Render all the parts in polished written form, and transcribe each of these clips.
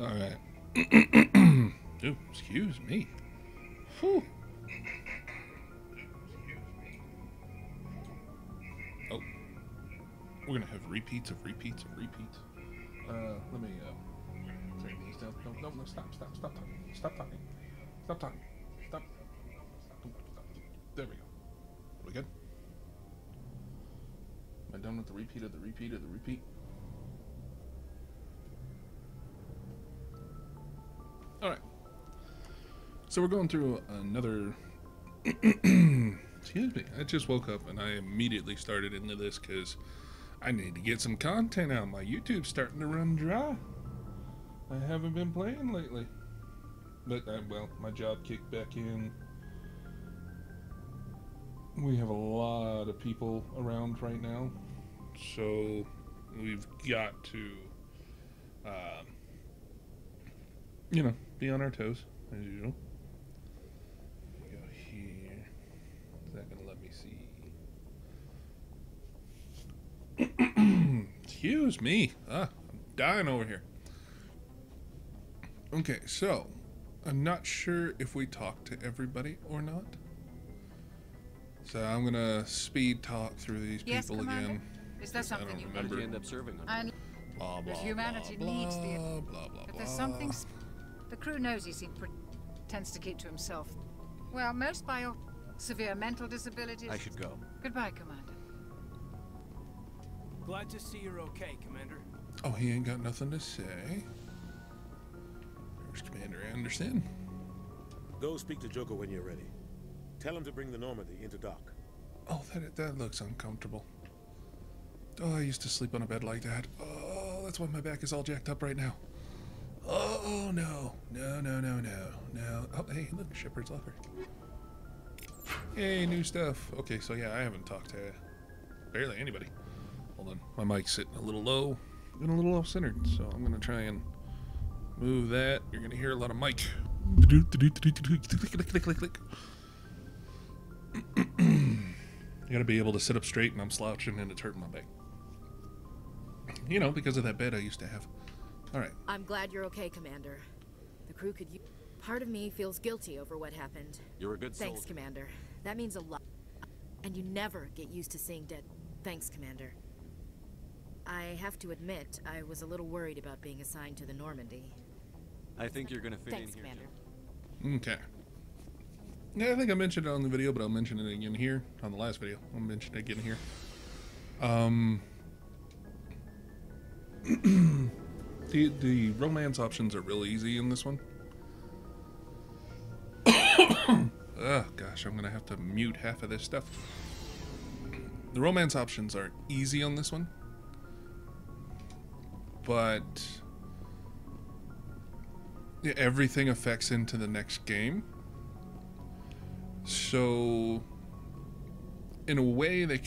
Alright. Ooh, excuse me. Whew. Oh. We're gonna have repeats of repeats of repeats. Let me, turn these down. No, stop talking. Stop talking. Stop talking. Stop. There we go. Are we good? Am I done with the repeat of the repeat of the repeat? Alright. So we're going through another... Excuse me. I just woke up and I immediately started into this because I need to get some content out. My YouTube's starting to run dry. I haven't been playing lately. But, well, my job kicked back in. We have a lot of people around right now. So, we've got to, you know, be on our toes, as usual. Go here. Is that going to let me see? Excuse me. I'm dying over here. Okay, so, I'm not sure if we talked to everybody or not. So I'm going to speed talk through these people again. Is that something you How did you end up serving them? Blah, blah, humanity blah, needs the... blah, blah, If there's blah. something... The crew knows he tends to keep to himself. Well, most bio... severe mental disabilities... I should go. Goodbye, Commander. Glad to see you're okay, Commander. Oh, he ain't got nothing to say. There's Commander Anderson. Go speak to Joker when you're ready. Tell him to bring the Normandy into dock. Oh, that looks uncomfortable. Oh, I used to sleep on a bed like that. Oh, that's why my back is all jacked up right now. Oh, no. No. Oh, hey, look, Shepard's Locker. Hey, new stuff. Okay, so yeah, I haven't talked to barely anybody. Hold on. My mic's sitting a little low and a little off-centered, so I'm going to try and move that. You're going to hear a lot of mic. Click. You gotta be able to sit up straight, and I'm slouching and it's hurting my back. You know, because of that bed I used to have. Alright. I'm glad you're okay, Commander. The crew could use... Part of me feels guilty over what happened. You're a good soldier. Thanks, Commander. That means a lot. And you never get used to seeing dead... Thanks, Commander. I have to admit, I was a little worried about being assigned to the Normandy. I think you're gonna fit Thanks, in here. Commander. Okay. Yeah, I think I mentioned it on the video, but I'll mention it again here. On the last video. I'll mention it again here. The romance options are real easy in this one. Oh, gosh, I'm going to have to mute half of this stuff. The romance options are easy on this one. But yeah, everything affects into the next game. So, in a way, they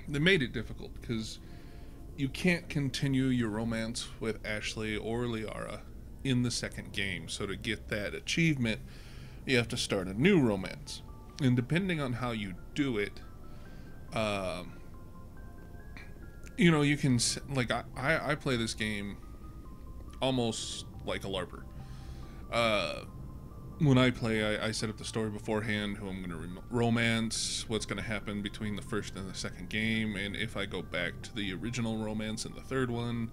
made it difficult, because you can't continue your romance with Ashley or Liara in the second game. So to get that achievement, you have to start a new romance. And depending on how you do it, you know, you can, like, I play this game almost like a LARPer. When I play, I set up the story beforehand, who I'm going to romance, what's going to happen between the first and the second game, and if I go back to the original romance in the third one,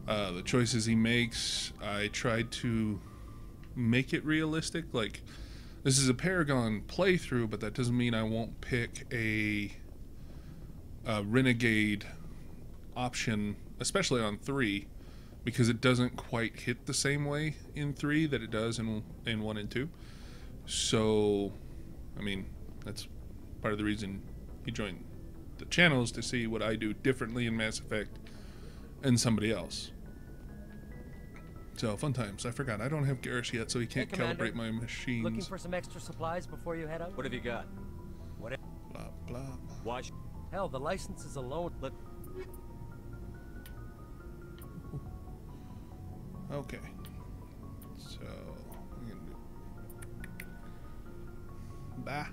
the choices he makes, I tried to make it realistic. Like, this is a Paragon playthrough, but that doesn't mean I won't pick a Renegade option, especially on 3, because it doesn't quite hit the same way in 3 that it does in 1 and 2. So, I mean, that's part of the reason you join the channels, to see what I do differently in Mass Effect and somebody else. So, fun times. I forgot, I don't have Garrus yet, so he can't calibrate my machines. Looking for some extra supplies before you head out? What have you got? What? Blah, blah. Why? Hell, the license is alone. Okay. So, I'm gonna do... Bah.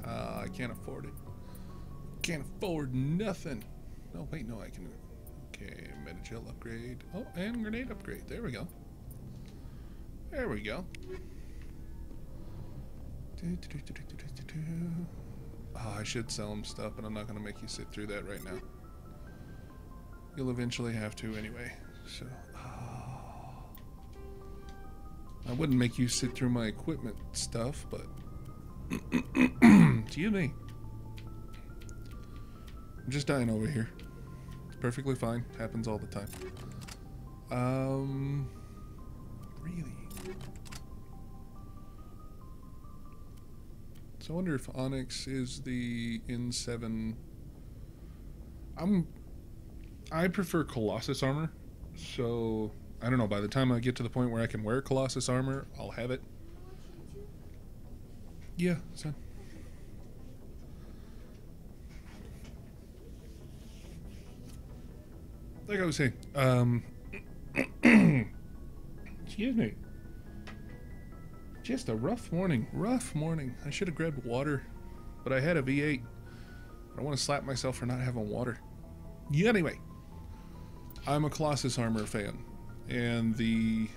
I can't afford it. Can't afford nothing. No, wait, no, I can... Okay, gel upgrade. Oh, and grenade upgrade. There we go. There we go. Oh, I should sell him stuff, but I'm not going to make you sit through that right now. You'll eventually have to anyway. So, I wouldn't make you sit through my equipment stuff, but excuse me. I'm just dying over here. It's perfectly fine. Happens all the time. Really? So I wonder if Onyx is the N7. I prefer Colossus armor, so I don't know. By the time I get to the point where I can wear Colossus armor, I'll have it. Yeah, son. Like I was saying, excuse me. Just a rough morning. I should have grabbed water, but I had a V8. I don't want to slap myself for not having water. Yeah, anyway, I'm a Colossus armor fan and the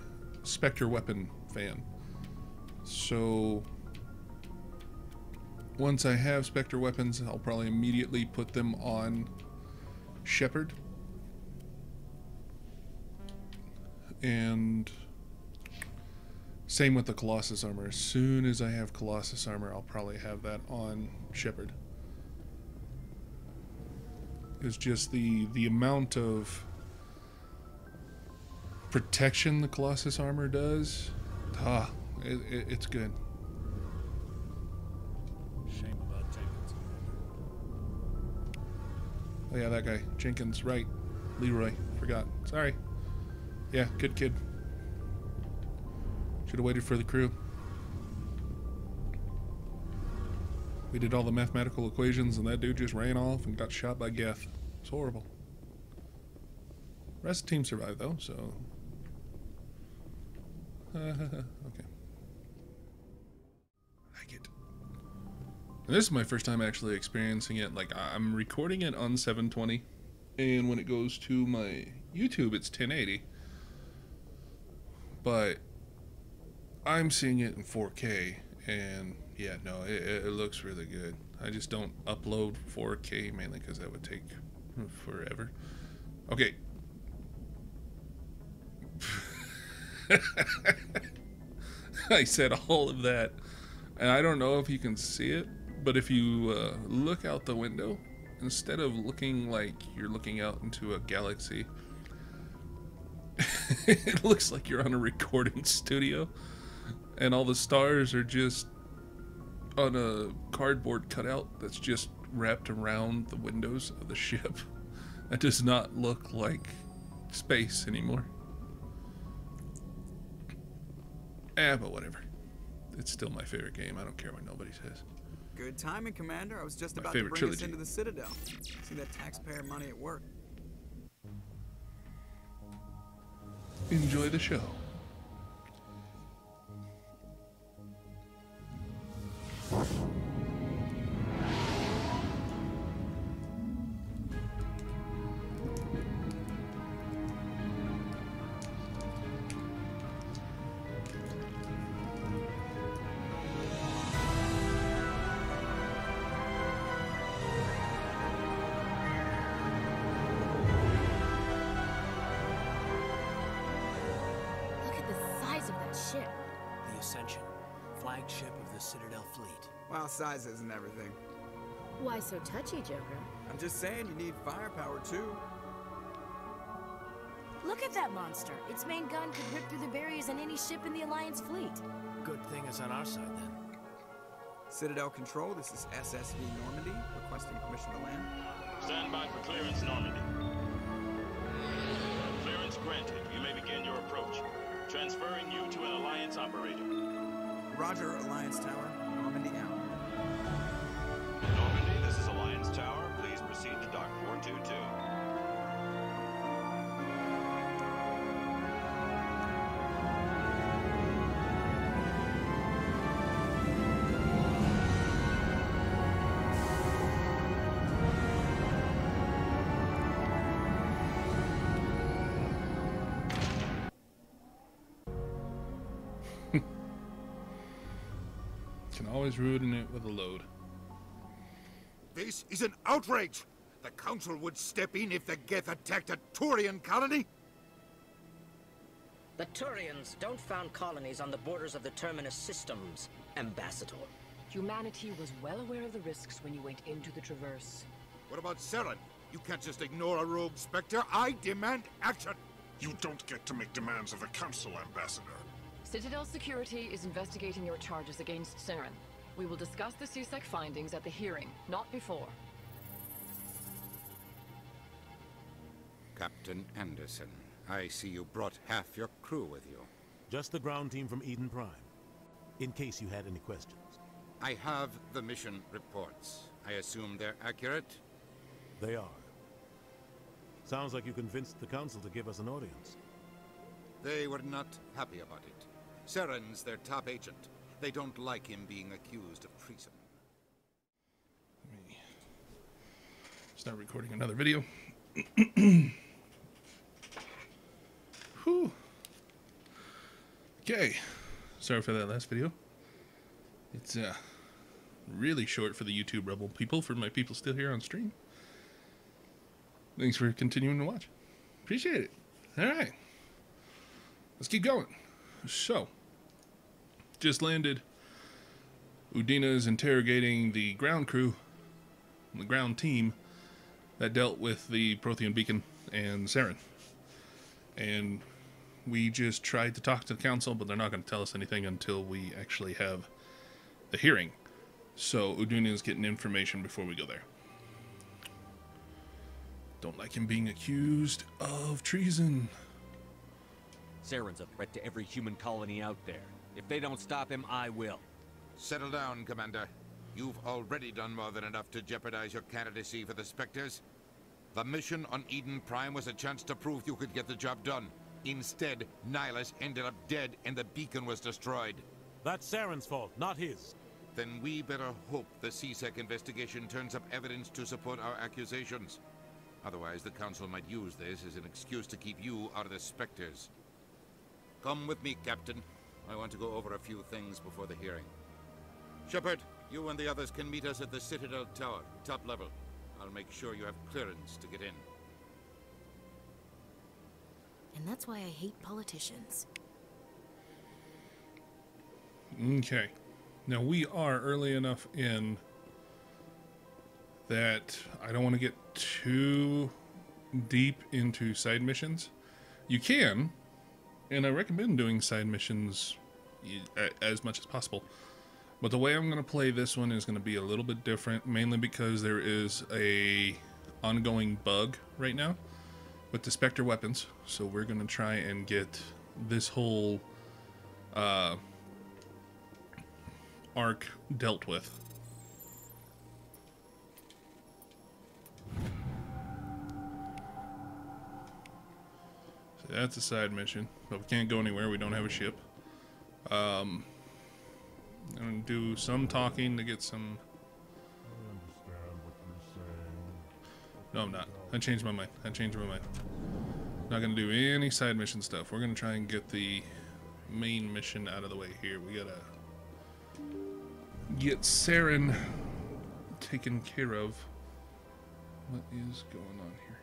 Spectre weapon fan. So once I have Spectre weapons, I'll probably immediately put them on Shepard. And same with the Colossus armor. As soon as I have Colossus armor, I'll probably have that on Shepard. It's just the amount of protection the Colossus armor does. It's good. Shame about Jenkins. Oh yeah, that guy. Jenkins, right. Leroy. Forgot. Sorry. Yeah, good kid. Should have waited for the crew. We did all the mathematical equations and that dude just ran off and got shot by Geth. It's horrible. The rest of the team survived though, so... okay. I get it. And this is my first time actually experiencing it. Like, I'm recording it on 720, and when it goes to my YouTube, it's 1080. But I'm seeing it in 4K, and yeah, no, it looks really good. I just don't upload 4K mainly because that would take forever. Okay. I said all of that, and I don't know if you can see it, but if you look out the window, instead of looking like you're looking out into a galaxy, it looks like you're on a recording studio, and all the stars are just on a cardboard cutout that's just wrapped around the windows of the ship. That does not look like space anymore. But whatever. It's still my favorite game. I don't care what nobody says. Good timing, Commander. I was just My about to favorite bring us trilogy. into the Citadel. See that taxpayer money at work. Enjoy the show. Look at the size of that ship. The Ascension, flagship of the Citadel fleet. Well, size isn't everything. Why so touchy, Joker? I'm just saying you need firepower, too. Look at that monster. Its main gun could rip through the barriers in any ship in the Alliance fleet. Good thing it's on our side then. Citadel Control, this is SSV Normandy, requesting permission to land. Stand by for clearance, Normandy. Clearance granted. You may begin your approach. Transferring you to an Alliance operator. Roger, Alliance Tower. Normandy out. Normandy, this is Alliance Tower. Please proceed to Dock 422. Can always ruin it with a load. This is an outrage! The Council would step in if the Geth attacked a Turian colony? The Turians don't found colonies on the borders of the Terminus systems, Ambassador. Humanity was well aware of the risks when you went into the Traverse. What about Saren? You can't just ignore a rogue Spectre. I demand action! You don't get to make demands of the Council, Ambassador. Citadel Security is investigating your charges against Saren. We will discuss the CSEC findings at the hearing, not before. Captain Anderson, I see you brought half your crew with you. Just the ground team from Eden Prime, in case you had any questions. I have the mission reports. I assume they're accurate? They are. Sounds like you convinced the Council to give us an audience. They were not happy about it. Saren's their top agent. They don't like him being accused of treason. Let me start recording another video. Whew. Okay. Sorry for that last video. It's really short for the YouTube Rebel people, for my people still here on stream. Thanks for continuing to watch. Appreciate it. Alright. Let's keep going. So, just landed. Udina is interrogating the ground crew, the ground team that dealt with the Prothean beacon and Saren. And we just tried to talk to the Council, but they're not going to tell us anything until we actually have the hearing. So Udina is getting information before we go there. Don't like him being accused of treason. Saren's a threat to every human colony out there. If they don't stop him, I will. Settle down, Commander. You've already done more than enough to jeopardize your candidacy for the Spectres. The mission on Eden Prime was a chance to prove you could get the job done. Instead, Nihilus ended up dead and the beacon was destroyed. That's Saren's fault, not his. Then we better hope the CSEC investigation turns up evidence to support our accusations. Otherwise, the Council might use this as an excuse to keep you out of the Spectres. Come with me, Captain. I want to go over a few things before the hearing. Shepard, you and the others can meet us at the Citadel Tower, top level. I'll make sure you have clearance to get in. And that's why I hate politicians. Okay. Now we are early enough in that I don't want to get too deep into side missions. You can, and I recommend doing side missions as much as possible. But the way I'm going to play this one is going to be a little bit different, mainly because there is a ongoing bug right now with the Spectre weapons. So we're going to try and get this whole arc dealt with. So that's a side mission, but we can't go anywhere. We don't have a ship. I'm going to do some talking to get some... I understand what you're saying. No, I'm not. I changed my mind. Not going to do any side mission stuff. We're going to try and get the main mission out of the way here. We got to get Saren taken care of. What is going on here?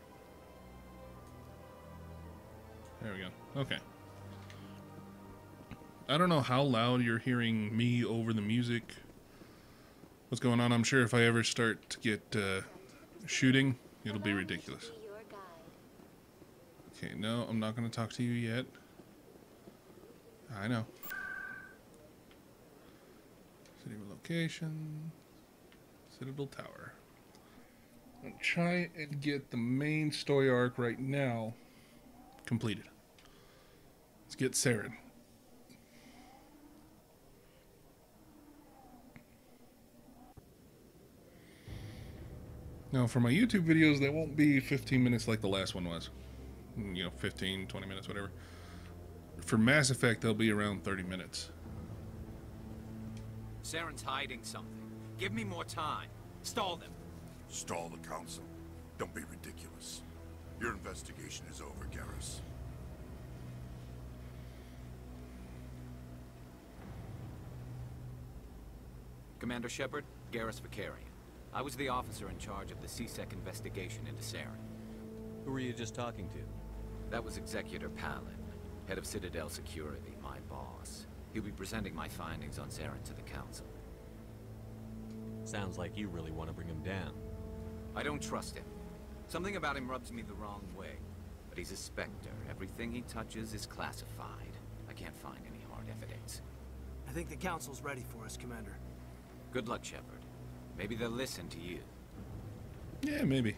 There we go. Okay. I don't know how loud you're hearing me over the music. What's going on? I'm sure if I ever start to get shooting, it'll be ridiculous. Okay, no, I'm not going to talk to you yet. I know. City location. Citadel Tower. I'm going to try and get the main story arc right now completed. Let's get Saren. Now, for my YouTube videos, they won't be 15 minutes like the last one was. You know, 15, 20 minutes, whatever. For Mass Effect, they'll be around 30 minutes. Saren's hiding something. Give me more time. Stall them. Stall the Council. Don't be ridiculous. Your investigation is over, Garrus. Commander Shepard, Garrus Vicarian. I was the officer in charge of the C-Sec investigation into Saren. Who were you just talking to? That was Executor Palin, head of Citadel Security, my boss. He'll be presenting my findings on Saren to the Council. Sounds like you really want to bring him down. I don't trust him. Something about him rubs me the wrong way. But he's a Spectre. Everything he touches is classified. I can't find any hard evidence. I think the Council's ready for us, Commander. Good luck, Shepard. Maybe they'll listen to you. Yeah, maybe.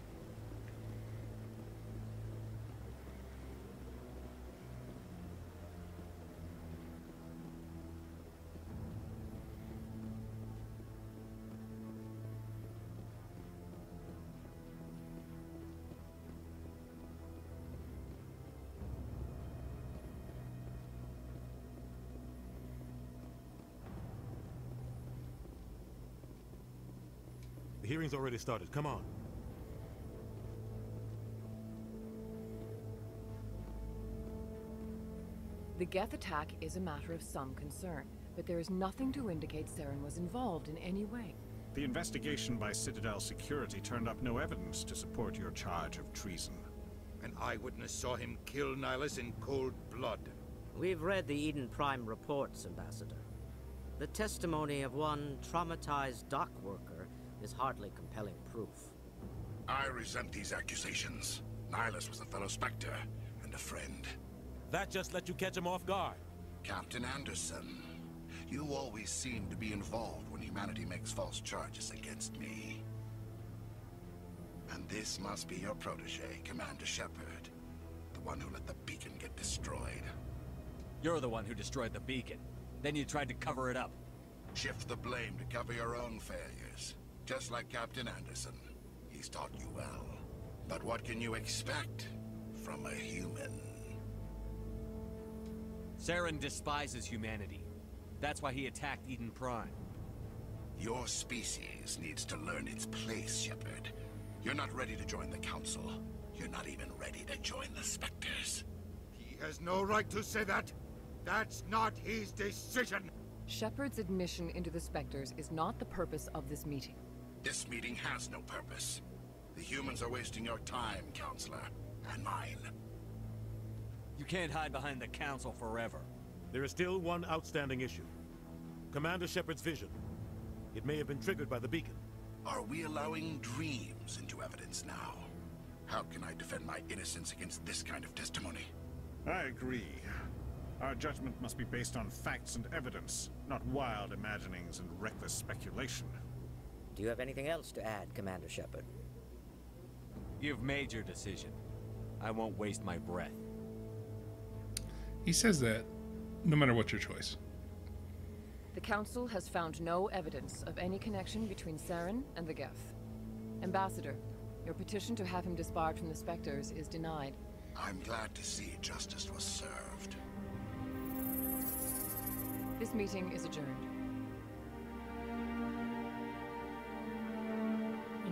The hearing's already started. Come on. The Geth attack is a matter of some concern, but there is nothing to indicate Saren was involved in any way. The investigation by Citadel Security turned up no evidence to support your charge of treason. An eyewitness saw him kill Nihilus in cold blood. We've read the Eden Prime reports, Ambassador. The testimony of one traumatized dock worker is hardly compelling proof. I resent these accusations. Nihilus was a fellow Spectre and a friend. That just let you catch him off guard. Captain Anderson, you always seem to be involved when humanity makes false charges against me. And this must be your protege, Commander Shepard. The one who let the beacon get destroyed. You're the one who destroyed the beacon. Then you tried to cover it up. Shift the blame to cover your own failures. Just like Captain Anderson. He's taught you well. But what can you expect from a human? Saren despises humanity. That's why he attacked Eden Prime. Your species needs to learn its place, Shepard. You're not ready to join the Council. You're not even ready to join the Spectres. He has no right to say that. That's not his decision. Shepard's admission into the Spectres is not the purpose of this meeting. This meeting has no purpose. The humans are wasting your time, Counselor, and mine. You can't hide behind the Council forever. There is still one outstanding issue. Commander Shepard's vision. It may have been triggered by the beacon. Are we allowing dreams into evidence now? How can I defend my innocence against this kind of testimony? I agree. Our judgment must be based on facts and evidence, not wild imaginings and reckless speculation. Do you have anything else to add, Commander Shepard? You've made your decision. I won't waste my breath. He says that no matter what your choice. The Council has found no evidence of any connection between Saren and the Geth. Ambassador, your petition to have him disbarred from the Spectres is denied. I'm glad to see justice was served. This meeting is adjourned.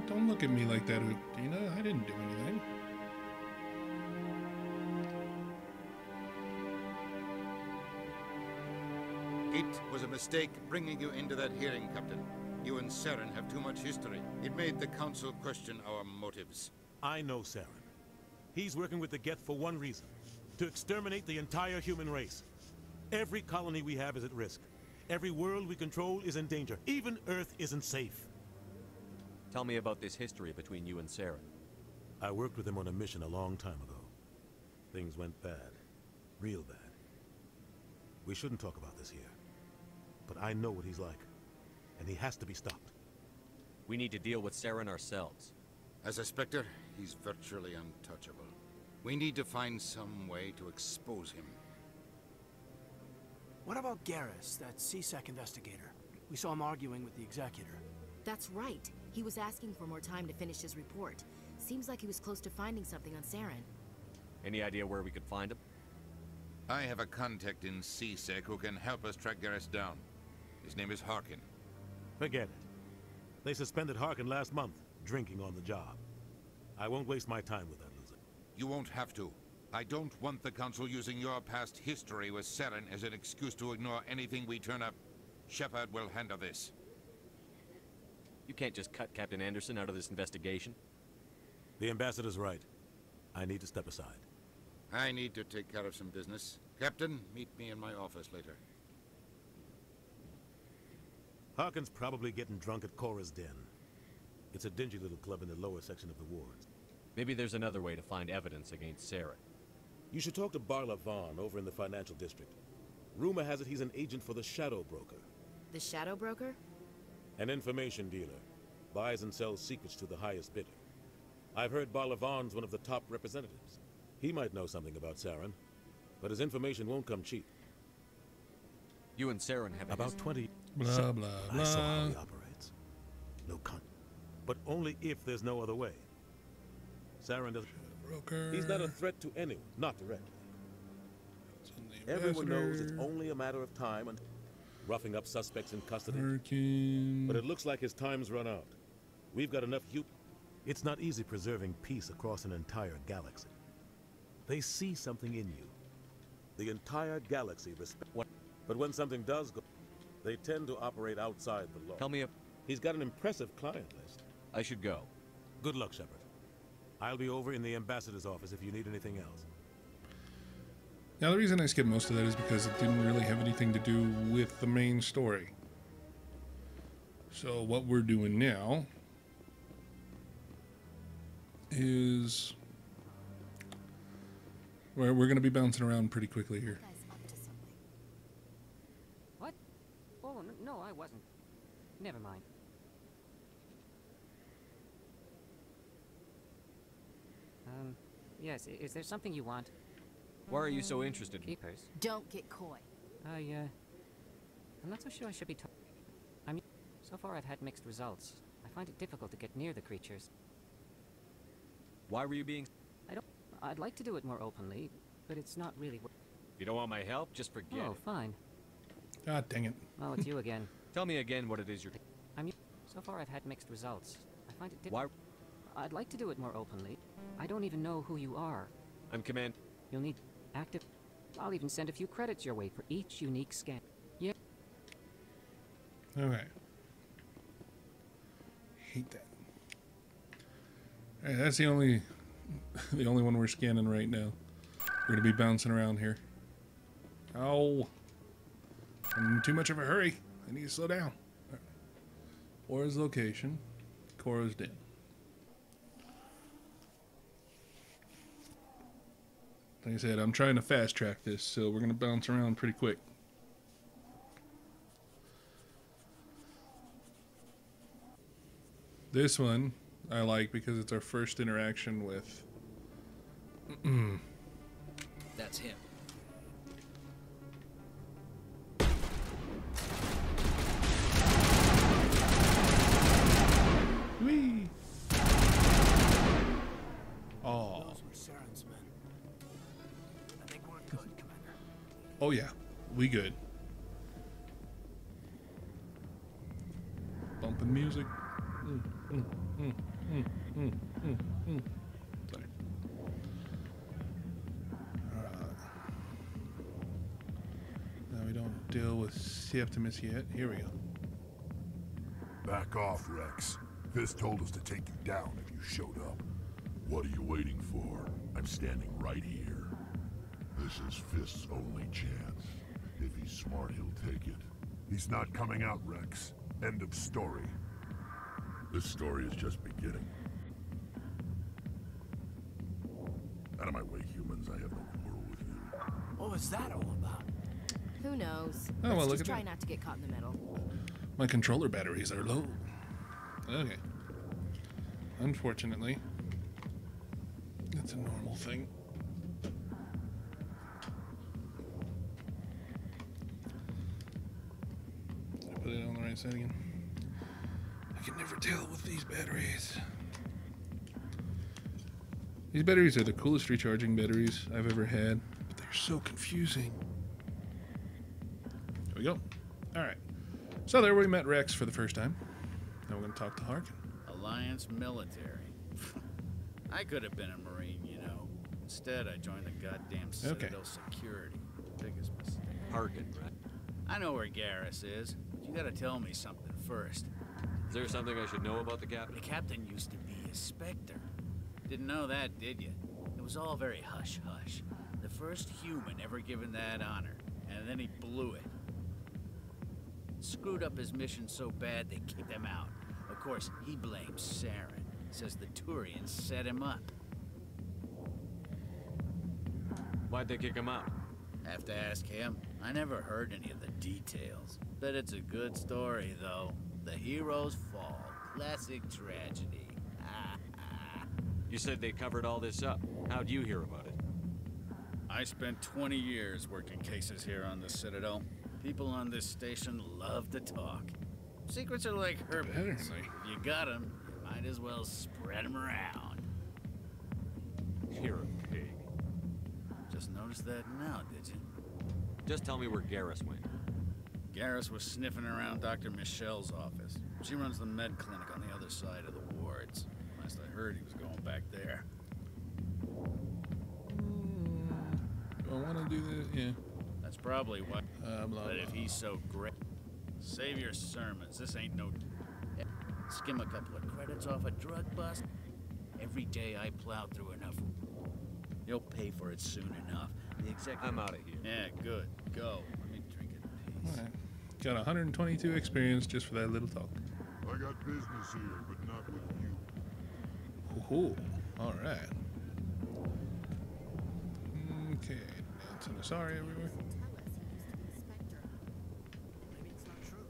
Don't look at me like that, Udina. I didn't do anything. It was a mistake bringing you into that hearing, Captain. You and Saren have too much history. It made the Council question our motives. I know Saren. He's working with the Geth for one reason. To exterminate the entire human race. Every colony we have is at risk. Every world we control is in danger. Even Earth isn't safe. Tell me about this history between you and Saren. I worked with him on a mission a long time ago. Things went bad. Real bad. We shouldn't talk about this here. But I know what he's like. And he has to be stopped. We need to deal with Saren ourselves. As a Spectre, he's virtually untouchable. We need to find some way to expose him. What about Garrus, that C-Sec investigator? We saw him arguing with the Executor. That's right. He was asking for more time to finish his report. Seems like he was close to finding something on Saren. Any idea where we could find him? I have a contact in C-Sec who can help us track Garrus down. His name is Harkin. Forget it. They suspended Harkin last month, drinking on the job. I won't waste my time with that loser. You won't have to. I don't want the Council using your past history with Saren as an excuse to ignore anything we turn up. Shepard will handle this. You can't just cut Captain Anderson out of this investigation. The ambassador's right. I need to step aside. I need to take care of some business. Captain, meet me in my office later. Harkin's probably getting drunk at Cora's Den. It's a dingy little club in the lower section of the wards. Maybe there's another way to find evidence against Saren. You should talk to Barla Vaughn over in the financial district. Rumor has it he's an agent for the Shadow Broker. The Shadow Broker? An information dealer. Buys and sells secrets to the highest bidder. I've heard Barla Vaughn's one of the top representatives. He might know something about Saren, but his information won't come cheap. You and Saren have about 20. Blah, blah, I saw how blah. he operates. No con. But only if there's no other way. Saren doesn't. Broker. He's not a threat to anyone, not directly. Everyone knows it's only a matter of time and roughing up suspects in custody. Hurricane. But it looks like his time's run out. We've got enough It's not easy preserving peace across an entire galaxy. They see something in you. The entire galaxy respects. But when something does go, they tend to operate outside the law. Tell me if... He's got an impressive client list. I should go. Good luck, Shepard. I'll be over in the ambassador's office if you need anything else. Now, the reason I skipped most of that is because it didn't really have anything to do with the main story. So what we're doing now is we're going to be bouncing around pretty quickly here. What? Oh, no, I wasn't. Never mind. Yes, is there something you want? Why are you so interested in Keepers? Don't get coy. I'm not so sure I should be I mean, so far I've had mixed results. I find it difficult to get near the creatures. Why were you being... I'd like to do it more openly, but it's not really... If you don't want my help, just forget it. Oh, fine. God dang it. Oh, it's you again. Tell me again what it is you're... So far I've had mixed results. I find it difficult. Why? I'd like to do it more openly. I don't even know who you are. I'm Command... You'll need active... I'll even send a few credits your way for each unique scan. Yeah. Okay. Hate that. Alright, that's the only one we're scanning right now. We're gonna be bouncing around here. Oh, I'm in too much of a hurry. I need to slow down. Right. Cora's location. Cora's Den. Like I said, I'm trying to fast track this, so we're gonna bounce around pretty quick. This one I like because it's our first interaction with... That's him. Whee! Oh. Those were Saren's men. I think we're good, Commander. Oh yeah, we good. Bumping music. Sorry. Now we don't deal with Septimus yet. Here we go. Back off, Rex. Fisk told us to take you down if you showed up. What are you waiting for? I'm standing right here. This is Fisk's only chance. If he's smart, he'll take it. He's not coming out, Rex. End of story. This story is just beginning. Out of my way, humans. I have no quarrel with you. What was that all about? Who knows? Oh, well, Let's look just at try that. not to get caught in the middle. My controller batteries are low. Okay. Unfortunately, that's a normal thing. Did I put it on the right side again? I can never tell with these batteries. These batteries are the coolest recharging batteries I've ever had, but they're so confusing. There we go. Alright. So there we met Rex for the first time. Now we're going to talk to Harkin. Alliance military. I could have been a Marine, you know. Instead, I joined the goddamn Citadel security. Biggest mistake. Harkin, right? I know where Garrus is, but you gotta tell me something first. Did Is there something I should know about the captain? The captain used to be a Spectre. Didn't know that, did you? It was all very hush-hush. The first human ever given that honor, and then he blew it. Screwed up his mission so bad they kicked him out. Of course, he blames Saren. Says the Turians set him up. Why'd they kick him out? Have to ask him. I never heard any of the details. Bet it's a good story, though. The heroes fall. Classic tragedy. You said they covered all this up. How'd you hear about it? I spent 20 years working cases here on the Citadel. People on this station love to talk. Secrets are like herpes. If you got them, you might as well spread them around. You're a pig. Just noticed that now, did you? Just tell me where Garrus went. Garrus was sniffing around Dr. Michelle's office. She runs the med clinic on the other side of the wards. Last I heard, he was going back there. I want to do this, yeah. That's probably why. But if he's so great, save your sermons. This ain't no. Skim a couple of credits off a drug bust. Every day I plow through enough. You'll pay for it soon enough. The executive. I'm out of here. Yeah, good. Go. Let me drink in peace. All right. Got 122 experience just for that little talk. I got business here, but not with you. Ooh, all right. Okay, dancing Asari everywhere. Maybe it's not true.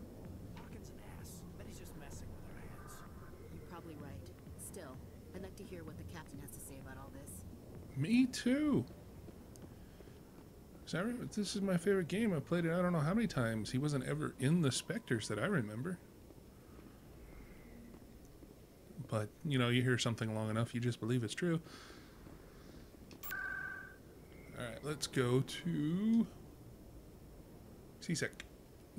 Hawkins an ass. Bet he's just messing with our heads. You're probably right. Still, I'd like to hear what the captain has to say about all this. Me too. This is my favorite game. I played it I don't know how many times. He wasn't ever in the Spectres that I remember. But, you know, you hear something long enough, you just believe it's true. Alright, let's go to CSEC.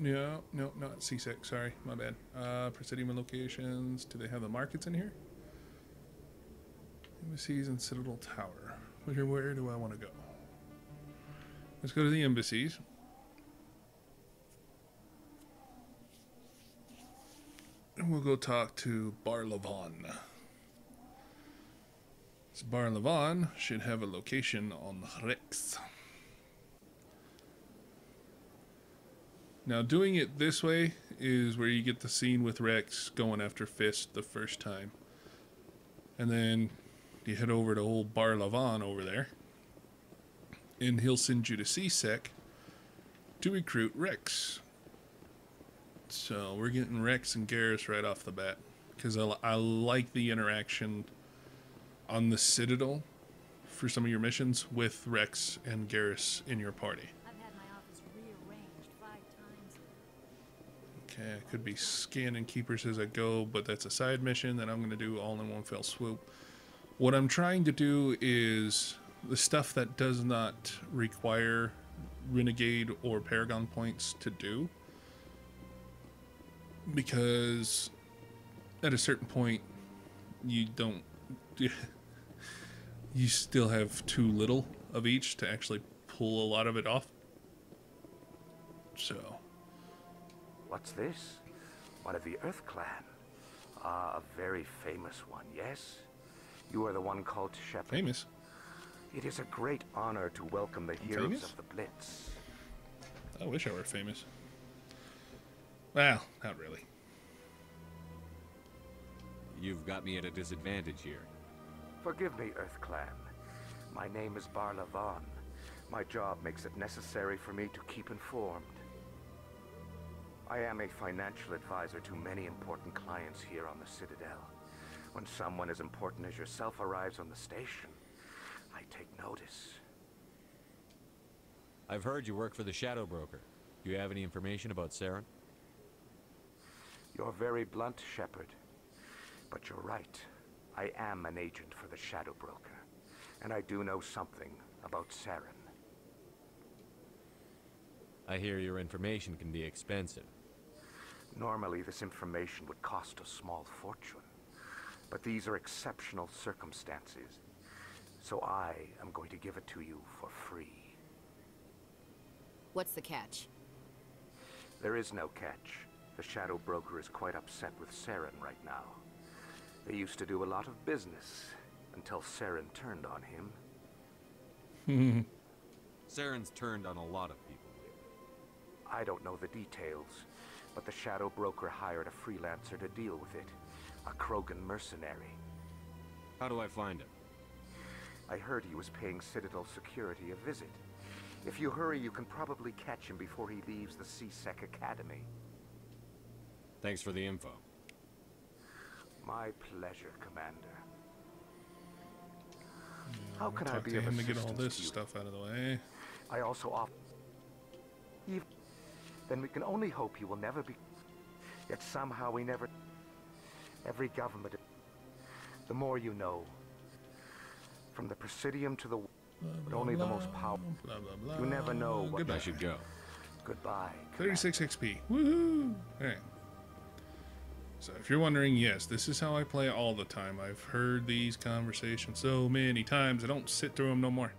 No, not CSEC. Sorry, my bad. Presidium and locations. Do they have the markets in here? Embassies and Citadel Tower. Where do I want to go? Let's go to the embassies. And we'll go talk to Bar Levon. This Bar Levon should have a location on Rex. Now, doing it this way is where you get the scene with Rex going after Fist the first time. And then you head over to old Bar Levon over there. And he'll send you to CSEC to recruit Rex. So we're getting Rex and Garrus right off the bat. Because I like the interaction on the Citadel for some of your missions with Rex and Garrus in your party. I've had my office rearranged 5 times. Okay, I could be scanning keepers as I go, but that's a side mission that I'm going to do all in one fell swoop. What I'm trying to do is the stuff that does not require Renegade or Paragon points to do. Because at a certain point, you don't... you still have too little of each to actually pull a lot of it off. So... What's this? One of the Earth Clan. Ah, a very famous one, yes? You are the one called Shepard. Famous? It is a great honor to welcome the heroes of the Blitz. I wish I were famous. Well, not really. You've got me at a disadvantage here. Forgive me, Earth Clan. My name is Bar Levon. My job makes it necessary for me to keep informed. I am a financial advisor to many important clients here on the Citadel. When someone as important as yourself arrives on the station, I take notice. I've heard you work for the Shadow Broker. Do you have any information about Saren? You're very blunt, Shepard. But you're right. I am an agent for the Shadow Broker. And I do know something about Saren. I hear your information can be expensive. Normally, this information would cost a small fortune. But these are exceptional circumstances. So I am going to give it to you for free. What's the catch? There is no catch. The Shadow Broker is quite upset with Saren right now. They used to do a lot of business until Saren turned on him. Saren's turned on a lot of people. I don't know the details, but the Shadow Broker hired a freelancer to deal with it. A Krogan mercenary. How do I find him? I heard he was paying Citadel security a visit. If you hurry, you can probably catch him before he leaves the C-Sec Academy. Thanks for the info. My pleasure, Commander. How can I be to of him to assistance get all this to you? stuff out of the way. I also offer... Then we can only hope you will never be... Yet somehow we never... Every government... The more you know. From the Presidium to the... But only the most powerful. You never know what... I should go. Goodbye. 36 XP. Woohoo! Alright. So if you're wondering, yes, this is how I play all the time. I've heard these conversations so many times, I don't sit through them no more.